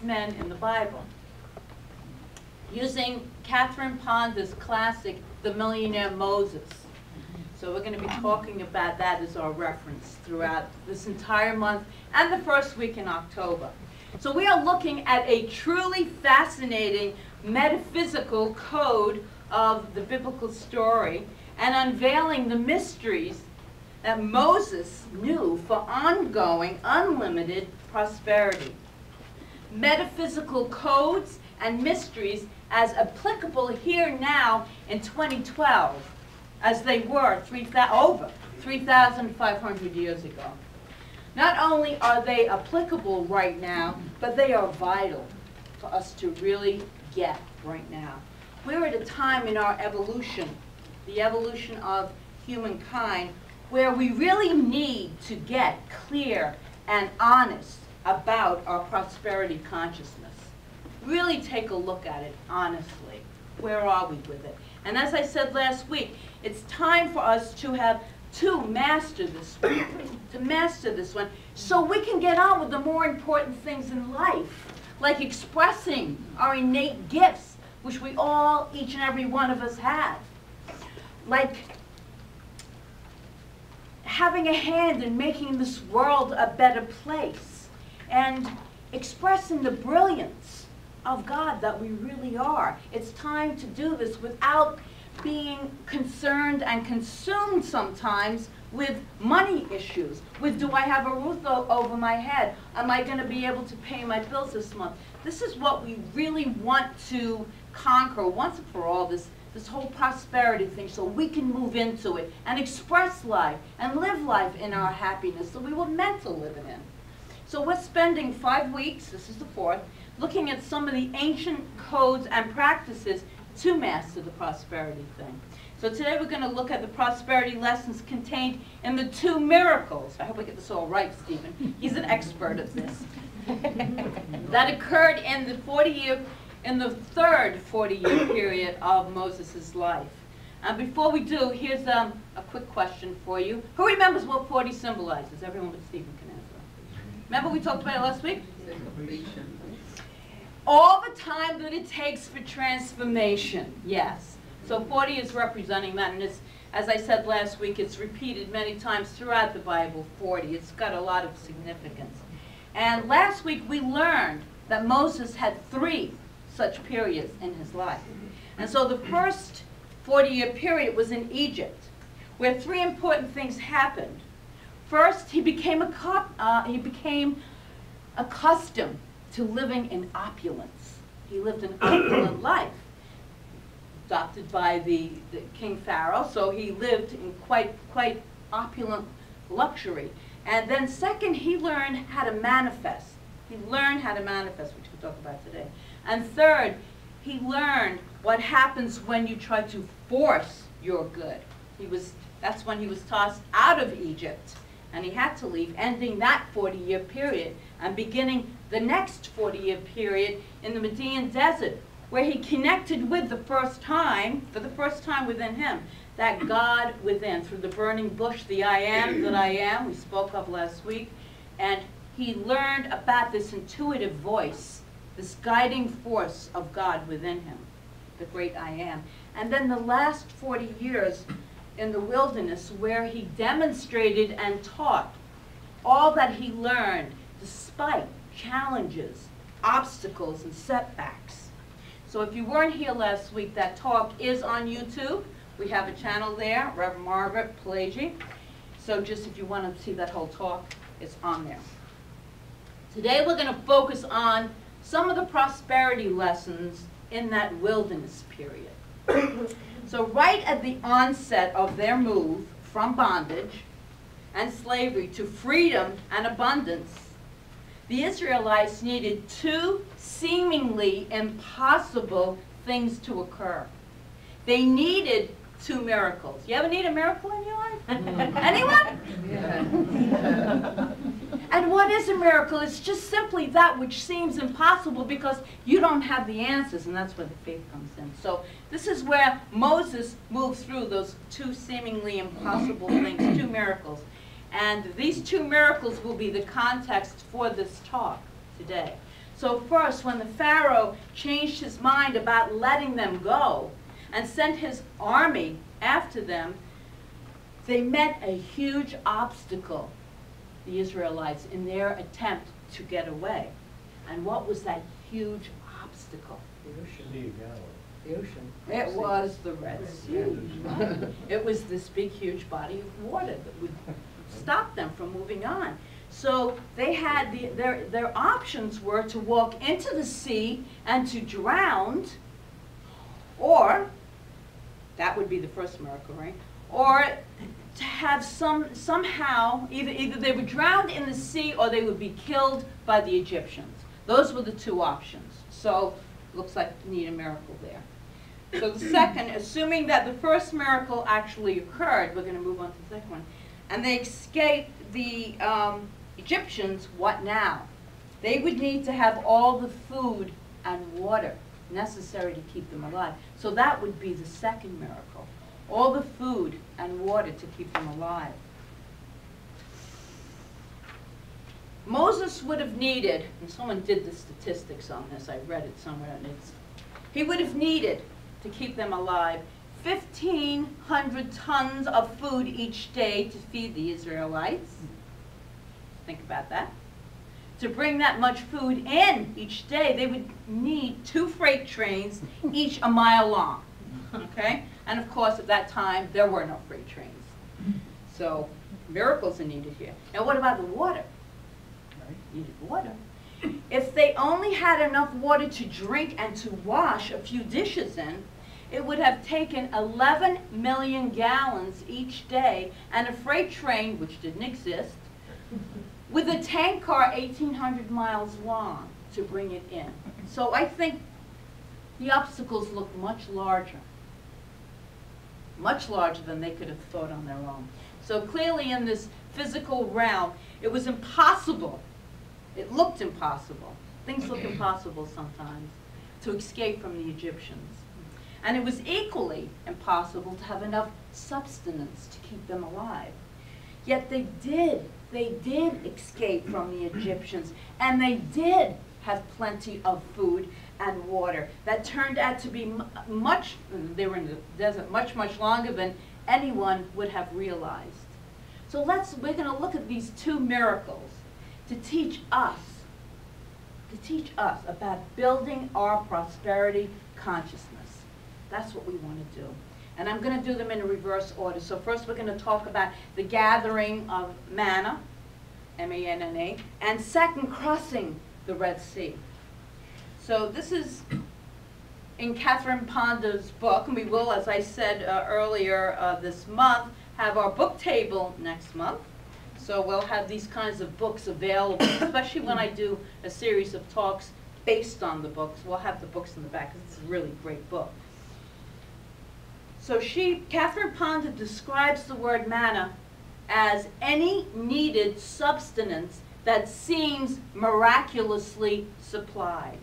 men in the Bible. Using Catherine Ponder's classic, The Millionaire Moses. So we're going to be talking about that as our reference throughout this entire month and the first week in October. So we are looking at a truly fascinating metaphysical code of the biblical story and unveiling the mysteries that Moses knew for ongoing, unlimited prosperity. Metaphysical codes and mysteries as applicable here now in 2012 as they were over 3,500 years ago. Not only are they applicable right now, but they are vital for us to really get right now. We're at a time in our evolution, the evolution of humankind, where we really need to get clear and honest about our prosperity consciousness. Really take a look at it honestly. Where are we with it? And as I said last week, it's time for us to master this one, so we can get on with the more important things in life, like expressing our innate gifts, which we all, each and every one of us have. Like having a hand in making this world a better place, and expressing the brilliance of God that we really are. It's time to do this without being concerned and consumed sometimes with money issues, with do I have a roof over my head? Am I going to be able to pay my bills this month? This is what we really want to conquer once and for all, this whole prosperity thing, so we can move into it and express life and live life in our happiness that we were meant to live it in. So we're spending 5 weeks, this is the 4th, looking at some of the ancient codes and practices to master the prosperity thing. So today we're going to look at the prosperity lessons contained in the 2 miracles. I hope I get this all right, Stephen. He's an expert at this. That occurred in the 3rd 40-year period of Moses' life. And before we do, here's a quick question for you. Who remembers what 40 symbolizes? Everyone but Stephen can answer. Remember we talked about it last week? All the time that it takes for transformation, yes. So 40 is representing that, and it's, as I said last week, it's repeated many times throughout the Bible, 40. It's got a lot of significance. And last week we learned that Moses had 3 such periods in his life. And so the first 40-year period was in Egypt, where 3 important things happened. First, he became accustomed to living in opulence. He lived an opulent life, adopted by the King Pharaoh, so he lived in quite opulent luxury. And then second, he learned how to manifest. He learned how to manifest, which we'll talk about today. And third, he learned what happens when you try to force your good. That's when he was tossed out of Egypt, and he had to leave, ending that 40-year period and beginning the next 40-year period in the Median desert, where he connected with for the first time within him, that God within, through the burning bush, the I am that I am, we spoke of last week, and he learned about this intuitive voice, this guiding force of God within him, the great I am. And then the last 40 years in the wilderness, where he demonstrated and taught all that he learned despite challenges, obstacles, and setbacks. So if you weren't here last week, that talk is on YouTube. We have a channel there, Rev Margaret Palagye. So just if you want to see that whole talk, it's on there. Today we're going to focus on some of the prosperity lessons in that wilderness period. So right at the onset of their move from bondage and slavery to freedom and abundance, the Israelites needed 2 seemingly impossible things to occur. They needed 2 miracles. You ever need a miracle in your life? Anyone? Yeah. And what is a miracle? It's just simply that which seems impossible because you don't have the answers, and that's where the faith comes in. So this is where Moses moves through those 2 seemingly impossible things, 2 miracles. And these 2 miracles will be the context for this talk today. So first, when the Pharaoh changed his mind about letting them go and sent his army after them, they met a huge obstacle, the Israelites, in their attempt to get away. And what was that huge obstacle? The ocean. The ocean. It was the Red Sea. Right? It was this big, huge body of water that would stop them from moving on. So they had their options were to walk into the sea and to drown, or that would be the first miracle, right? Or to have somehow either they would drown in the sea or they would be killed by the Egyptians. Those were the two options. So looks like we need a miracle there. So the second, assuming that the first miracle actually occurred, we're going to move on to the second one, and they escaped the Egyptians, what now? They would need to have all the food and water necessary to keep them alive. So that would be the second miracle. All the food and water to keep them alive. Moses would have needed, and someone did the statistics on this, I read it somewhere, and he would have needed to keep them alive 1,500 tons of food each day to feed the Israelites. Think about that. To bring that much food in each day, they would need 2 freight trains, each a mile long. Okay? And of course, at that time, there were no freight trains. So miracles are needed here. Now what about the water? Needed water. If they only had enough water to drink and to wash a few dishes in, it would have taken 11 million gallons each day, and a freight train, which didn't exist, with a tank car 1,800 miles long to bring it in. So I think the obstacles look much larger than they could have thought on their own. So clearly in this physical realm, it was impossible. It looked impossible. Things look impossible sometimes to escape from the Egyptians. And it was equally impossible to have enough substance to keep them alive. Yet they did escape from the Egyptians, and they did have plenty of food and water that turned out to be they were in the desert much longer than anyone would have realized. So we're going to look at these 2 miracles to teach us about building our prosperity consciousness. That's what we want to do. And I'm going to do them in a reverse order. So first we're going to talk about the gathering of manna, M-A-N-N-A, and second, crossing the Red Sea. So this is in Catherine Ponder's book, and we will, as I said earlier this month, have our book table next month. So we'll have these kinds of books available, especially when I do a series of talks based on the books. We'll have the books in the back, because it's a really great book. So Catherine Ponder describes the word manna as any needed substance that seems miraculously supplied.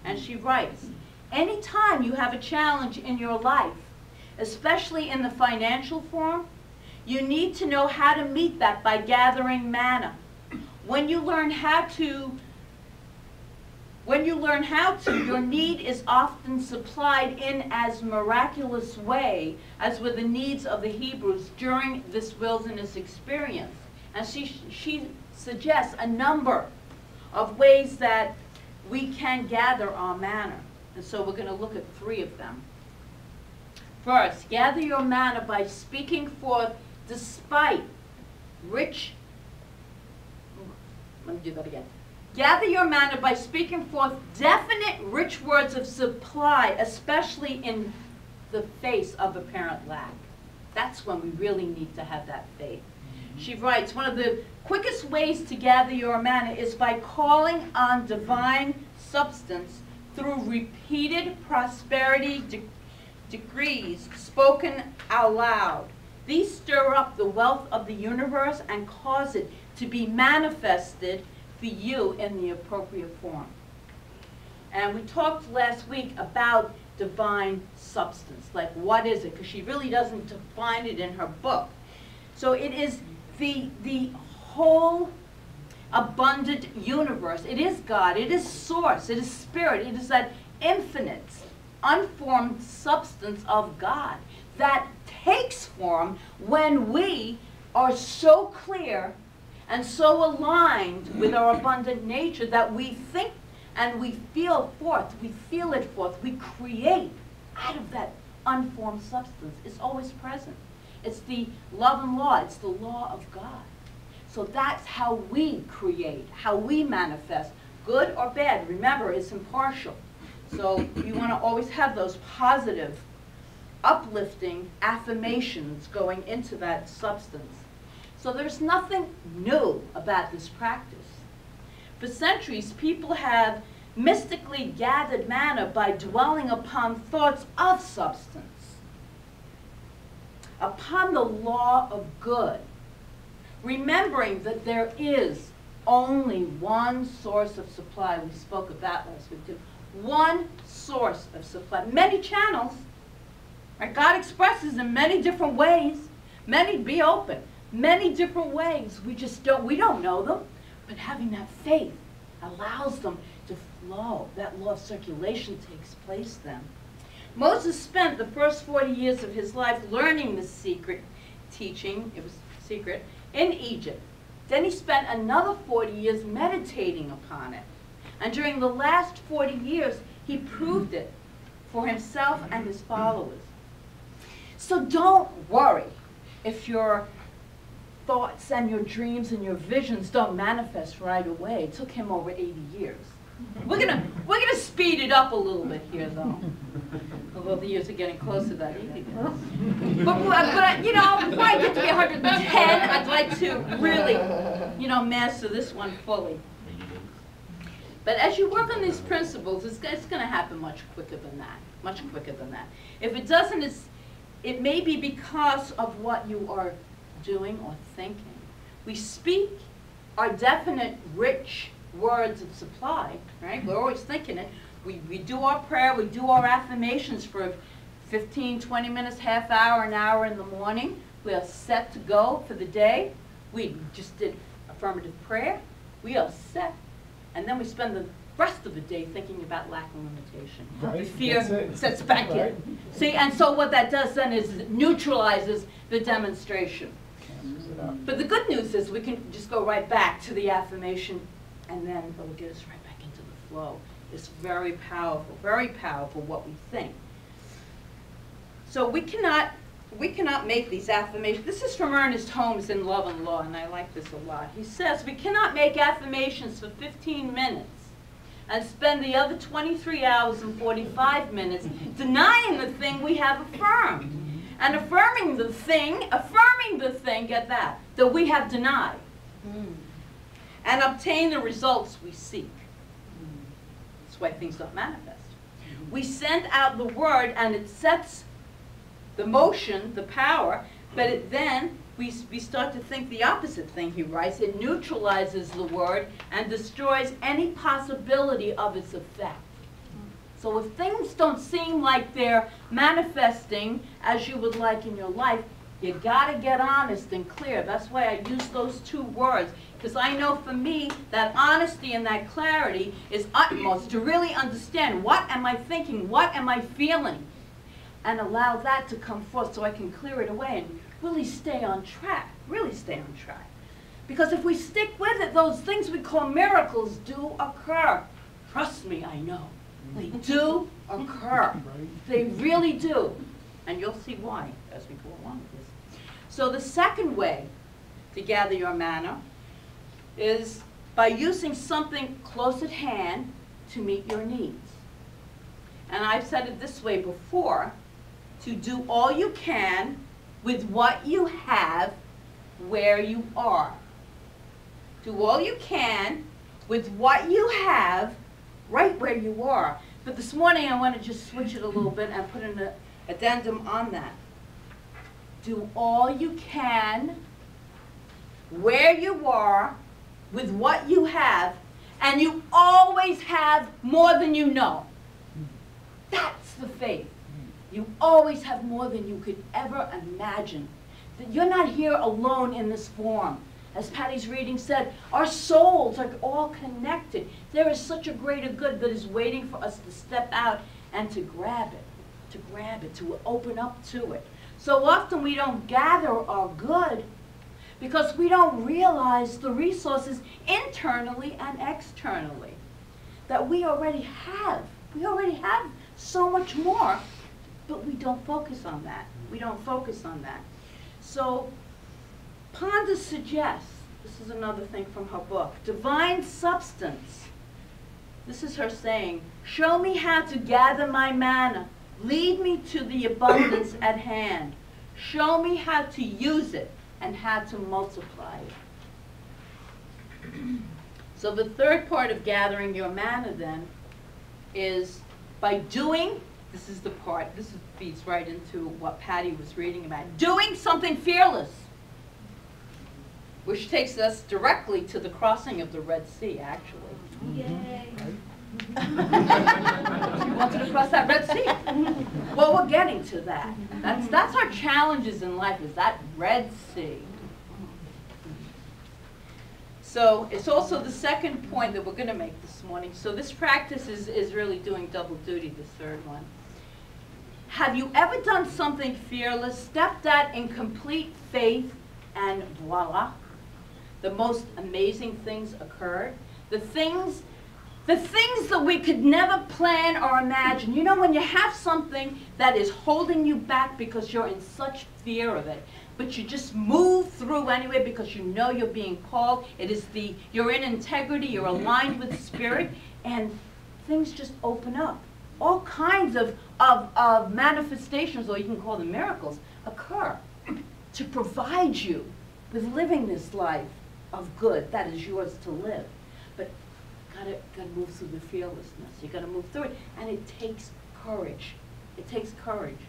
And she writes, anytime you have a challenge in your life, especially in the financial form, you need to know how to meet that by gathering manna. When you learn how to, your need is often supplied in as miraculous way as were the needs of the Hebrews during this wilderness experience. And she suggests a number of ways that we can gather our manna. And so we're going to look at 3 of them. First, gather your manna by speaking forth despite rich, let me do that again. Gather your manna by speaking forth definite rich words of supply, especially in the face of apparent lack. That's when we really need to have that faith. She writes, one of the quickest ways to gather your manna is by calling on divine substance through repeated prosperity decrees spoken out loud. These stir up the wealth of the universe and cause it to be manifested for you in the appropriate form. And we talked last week about divine substance, like what is it? Because she really doesn't define it in her book. So it is the whole abundant universe. It is God. It is source. It is spirit. It is that infinite, unformed substance of God that takes form when we are so clear and so aligned with our abundant nature that we think and we feel forth, we feel it forth, we create out of that unformed substance. It's always present. It's the love and law. It's the law of God. So that's how we create, how we manifest, good or bad. Remember, it's impartial. So you want to always have those positive, uplifting affirmations going into that substance. So there's nothing new about this practice. For centuries, people have mystically gathered manna by dwelling upon thoughts of substance, upon the law of good, remembering that there is only one source of supply. We spoke of that last week too. One source of supply. Many channels. Right? God expresses in many different ways. Be open. Many different ways. We don't know them. But having that faith allows them to flow. That law of circulation takes place then. Moses spent the first 40 years of his life learning the secret teaching. It was secret. In Egypt. Then he spent another 40 years meditating upon it. And during the last 40 years, he proved it for himself and his followers. So don't worry if your thoughts and your dreams and your visions don't manifest right away. It took him over 80 years. We're gonna speed it up a little bit here, though. Although the years are getting closer to that 80. But you know, before I get to be 110, I'd like to really, you know, master this one fully. But as you work on these principles, it's going to happen much quicker than that. Much quicker than that. If it doesn't, it may be because of what you are doing or thinking. We speak our definite, rich words of supply, right? We're always thinking it. We do our prayer, we do our affirmations for 15, 20 minutes, half hour, an hour in the morning. We are set to go for the day. We just did affirmative prayer. We are set. And then we spend the rest of the day thinking about lack and limitation. Right. The fear sets back in. See, and so what that does then is it neutralizes the demonstration. But the good news is we can just go right back to the affirmation, and then it will get us right back into the flow. It's very powerful what we think. So we cannot make these affirmations. This is from Ernest Holmes in Love and Law, and I like this a lot. He says, we cannot make affirmations for 15 minutes and spend the other 23 hours and 45 minutes denying the thing we have affirmed. And affirming the thing, get that we have denied. And obtain the results we seek. That's why things don't manifest. We send out the word and it sets the motion, the power, but then we start to think the opposite thing, he writes. It neutralizes the word and destroys any possibility of its effect. So if things don't seem like they're manifesting as you would like in your life, you gotta get honest and clear. That's why I use those two words, because I know for me that honesty and that clarity is utmost to really understand what am I thinking, what am I feeling, and allow that to come forth so I can clear it away and really stay on track, Because if we stick with it, those things we call miracles do occur. Trust me, I know. They do occur. They really do. And you'll see why as we go along with this. So the second way to gather your manna is by using something close at hand to meet your needs. And I've said it this way before, to do all you can with what you have where you are. Do all you can with what you have right where you are. But this morning I want to just switch it a little bit and put an addendum on that. Do all you can where you are with what you have, and you always have more than you know. That's the faith. You always have more than you could ever imagine. That you're not here alone in this form. As Patty's reading said, our souls are all connected. There is such a greater good that is waiting for us to step out and to grab it, to open up to it. So often we don't gather our good because we don't realize the resources internally and externally that we already have. We already have so much more, but we don't focus on that. We don't focus on that. So Panda suggests, this is another thing from her book, divine substance. This is her saying, show me how to gather my manna. Lead me to the abundance at hand. Show me how to use it and how to multiply it. So the third part of gathering your manna then is by doing, this is the part, this feeds right into what Patty was reading about, doing something fearless, which takes us directly to the crossing of the Red Sea, actually. Yay! You wanted to cross that Red Sea? Well, we're getting to that. That's our challenges in life, is that Red Sea. So it's also the second point that we're going to make this morning. So this practice is really doing double duty, this third one. Have you ever done something fearless, stepped out in complete faith, and voila, the most amazing things occurred? The things that we could never plan or imagine. You know, when you have something that is holding you back because you're in such fear of it, but you just move through anyway because you know you're being called. You're in integrity, you're aligned with spirit, and things just open up. All kinds of manifestations, or you can call them miracles, occur to provide you with living this life of good that is yours to live. But gotta move through the fearlessness. You gotta move through it, and it takes courage. It takes courage.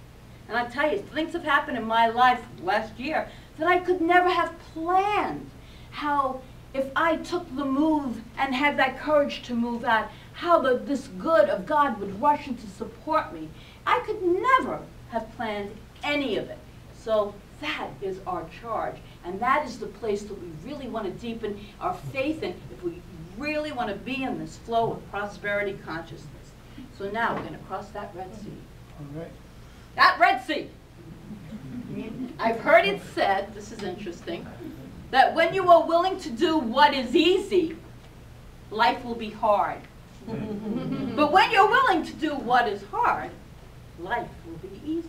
And I tell you, things have happened in my life last year that I could never have planned. How if I took the move and had that courage to move out, how this good of God would rush in to support me. I could never have planned any of it. So that is our charge. And that is the place that we really want to deepen our faith in if we really want to be in this flow of prosperity consciousness. So now we're going to cross that Red Sea. All right. That Red Sea. I've heard it said, this is interesting, that when you are willing to do what is easy, life will be hard. But when you're willing to do what is hard, life will be easy.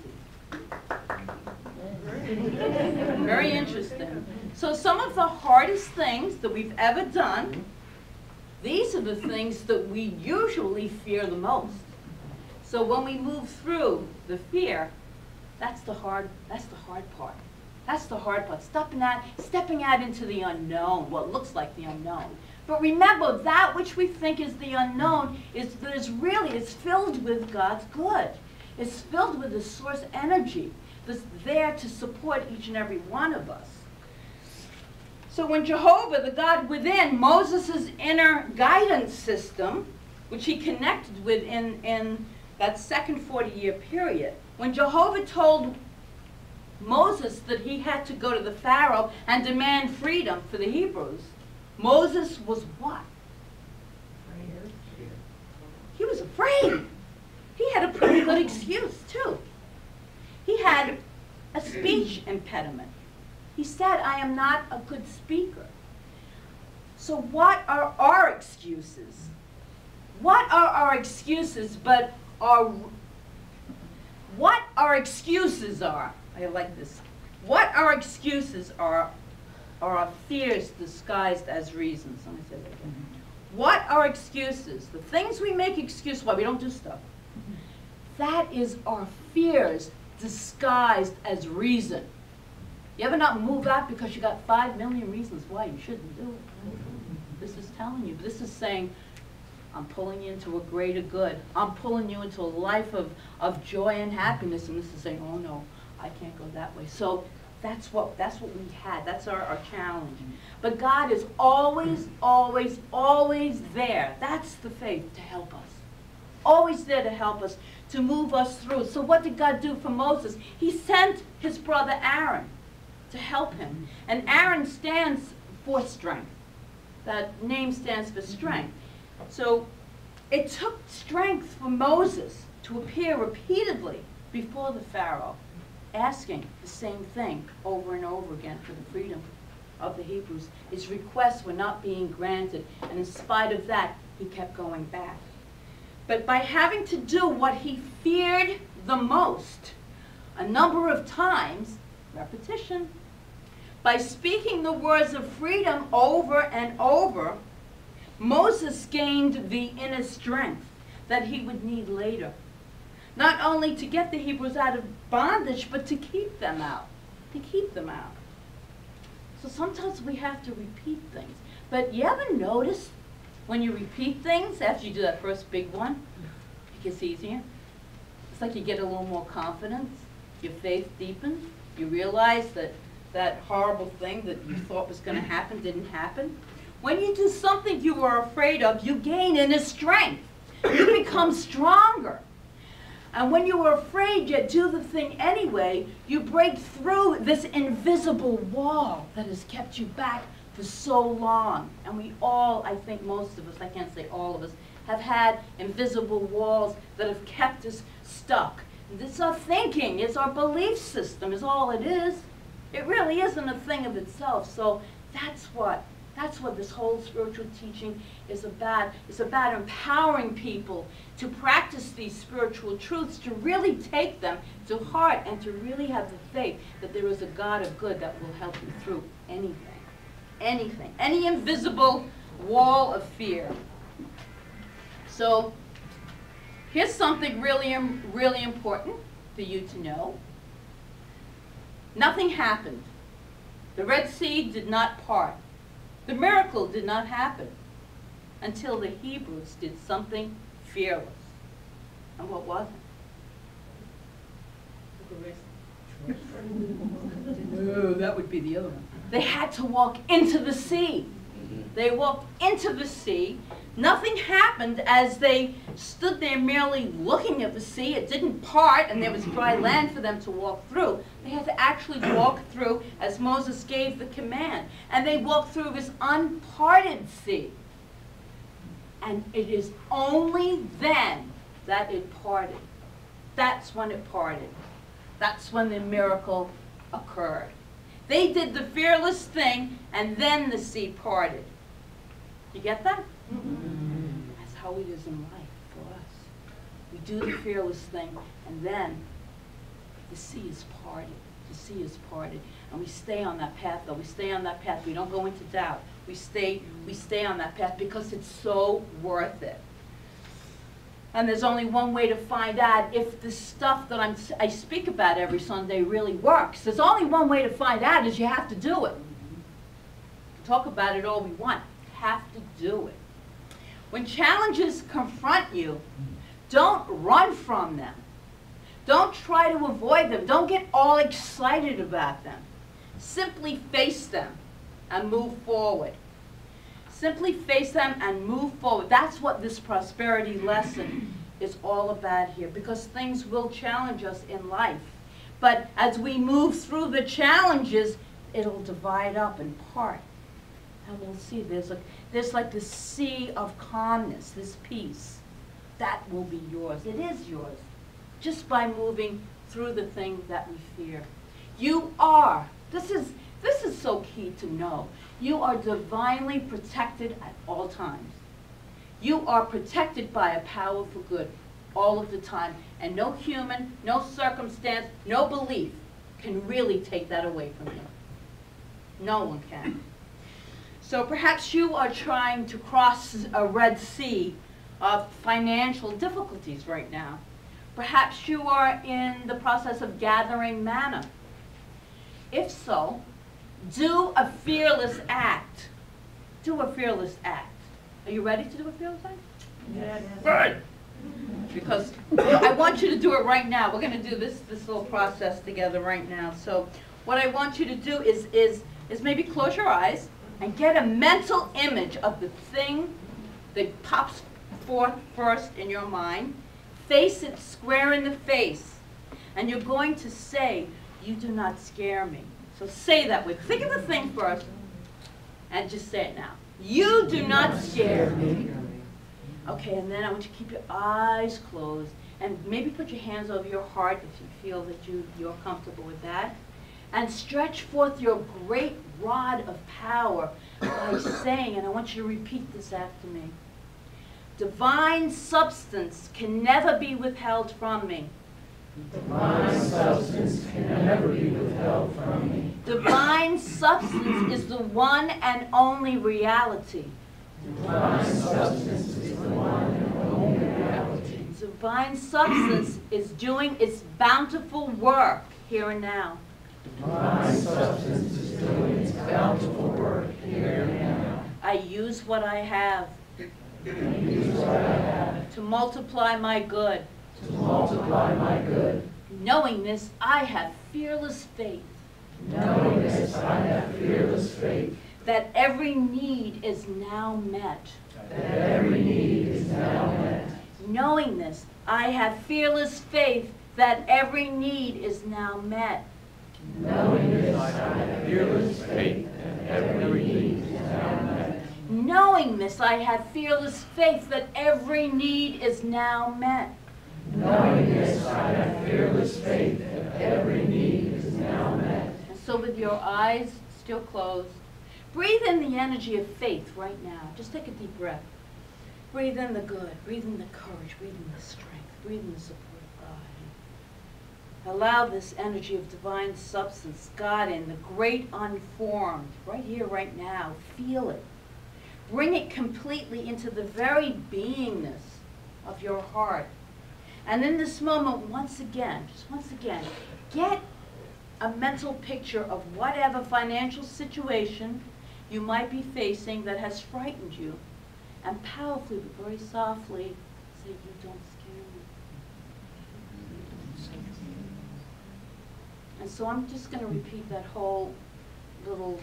Very interesting. So some of the hardest things that we've ever done, these are the things that we usually fear the most. So when we move through the fear, that's the hard part. That's the hard part. Stepping out into the unknown, what looks like the unknown. But remember, that which we think is the unknown is filled with God's good. It's filled with the source energy that's there to support each and every one of us. So when Jehovah, the God within, Moses' inner guidance system, which he connected with in that second 40-year period, when Jehovah told Moses that he had to go to the Pharaoh and demand freedom for the Hebrews, Moses was what? He was afraid. He had a pretty good excuse, too. He had a speech impediment. He said, I am not a good speaker. So what are our excuses? What are our excuses but what our excuses are? I like this. What our excuses are our fears disguised as reasons. Let me say that again. What are excuses? The things we make excuses why we don't do stuff. That is our fears disguised as reason. You ever not move out because you got 5 million reasons why you shouldn't do it? This is telling you. This is saying, I'm pulling you into a greater good. I'm pulling you into a life of joy and happiness. And this is saying, oh no, I can't go that way. So that's what we had. That's our challenge. But God is always, always, always there. That's the faith to help us. Always there to help us, to move us through. So what did God do for Moses? He sent his brother Aaron to help him. And Aaron stands for strength. That name stands for strength. So it took strength for Moses to appear repeatedly before the Pharaoh, asking the same thing over and over again for the freedom of the Hebrews. His requests were not being granted, and in spite of that, he kept going back. But by having to do what he feared the most, a number of times, repetition, by speaking the words of freedom over and over, Moses gained the inner strength that he would need later. Not only to get the Hebrews out of bondage, but to keep them out. To keep them out. So sometimes we have to repeat things. But you ever notice when you repeat things after you do that first big one, it gets easier? It's like you get a little more confidence. Your faith deepens. You realize that that horrible thing that you thought was going to happen didn't happen. When you do something you were afraid of, you gain inner strength. You become stronger. And when you were afraid, yet do the thing anyway, you break through this invisible wall that has kept you back for so long. And we all, I think most of us, I can't say all of us, have had invisible walls that have kept us stuck. It's our thinking, it's our belief system, is all it is. It really isn't a thing of itself. So that's what this whole spiritual teaching is about. It's about empowering people to practice these spiritual truths, to really take them to heart, and to really have the faith that there is a God of good that will help you through anything. Anything. Any invisible wall of fear. So here's something really important for you to know. Nothing happened. The Red Sea did not part. The miracle did not happen until the Hebrews did something fearless. And what was it? No, that would be the other one. They had to walk into the sea. They walked into the sea. Nothing happened as they stood there merely looking at the sea. It didn't part, and there was dry land for them to walk through. They had to actually walk through as Moses gave the command. And they walked through this unparted sea. And it is only then that it parted. That's when it parted. That's when the miracle occurred. They did the fearless thing, and then the sea parted. You get that? That's how it is in life for us. We do the fearless thing, and then the sea is parted. The sea is parted. And we stay on that path, though. We stay on that path. We don't go into doubt. We stay on that path because it's so worth it. And there's only one way to find out if the stuff that I speak about every Sunday really works. There's only one way to find out, is you have to do it. Talk about it all we want. You have to do it. When challenges confront you, don't run from them. Don't try to avoid them. Don't get all excited about them. Simply face them and move forward. Simply face them and move forward. That's what this prosperity lesson is all about here, because things will challenge us in life. But as we move through the challenges, it'll divide up and part. And we'll see there's like this sea of calmness, this peace. That will be yours. It is yours. Just by moving through the things that we fear. You are. This is so key to know. You are divinely protected at all times. You are protected by a power for good all of the time. And no human, no circumstance, no belief can really take that away from you. No one can. So perhaps you are trying to cross a Red Sea of financial difficulties right now. Perhaps you are in the process of gathering manna. If so, do a fearless act. Do a fearless act. Are you ready to do a fearless act? Yes. Right. Because I want you to do it right now. We're going to do this little process together right now. So what I want you to do is maybe close your eyes and get a mental image of the thing that pops forth first in your mind. Face it square in the face. And you're going to say, "You do not scare me." So say that with. Think of the thing first. And just say it now. You do not scare me. Okay, and then I want you to keep your eyes closed and maybe put your hands over your heart if you feel that you're comfortable with that. And stretch forth your great rod of power by saying, and I want you to repeat this after me. Divine substance can never be withheld from me. Divine substance can never be withheld from me. Divine substance is the one and only reality. Divine substance is the one and only reality. Divine substance is doing its bountiful work here and now. Divine substance is doing its bountiful work here and now. I use what I have I use what I have to multiply my good. to multiply my good. Knowing this, I have fearless faith Knowing this, I have fearless faith that every need is now met. that every need is now met. Knowing this, I have fearless faith that every need is now met. Knowing this, I have fearless faith that every need is now met. Knowing this, I have fearless faith that every need is now met. Knowing this, I have fearless faith that every need is now met. And so with your eyes still closed, breathe in the energy of faith right now. Just take a deep breath. Breathe in the good, breathe in the courage, breathe in the strength, breathe in the support of God. Allow this energy of divine substance, God in the great unformed, right here, right now. Feel it. Bring it completely into the very beingness of your heart. And in this moment, once again, just once again, get a mental picture of whatever financial situation you might be facing that has frightened you. And powerfully, but very softly, say, you don't scare me. And so I'm just going to repeat that whole little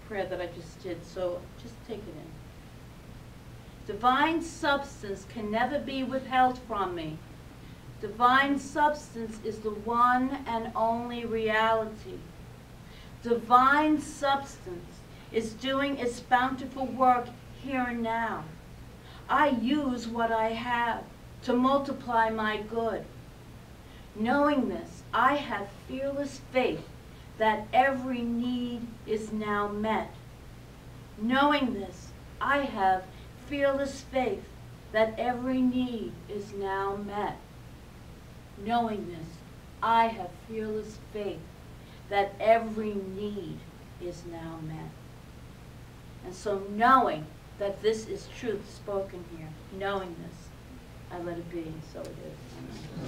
prayer that I just did. So just take it in. Divine substance can never be withheld from me. Divine substance is the one and only reality. Divine substance is doing its bountiful work here and now. I use what I have to multiply my good. Knowing this, I have fearless faith that every need is now met. Knowing this, I have fearless faith that every need is now met. Knowing this, I have fearless faith that every need is now met. And so knowing that this is truth spoken here, knowing this, I let it be, and so it is.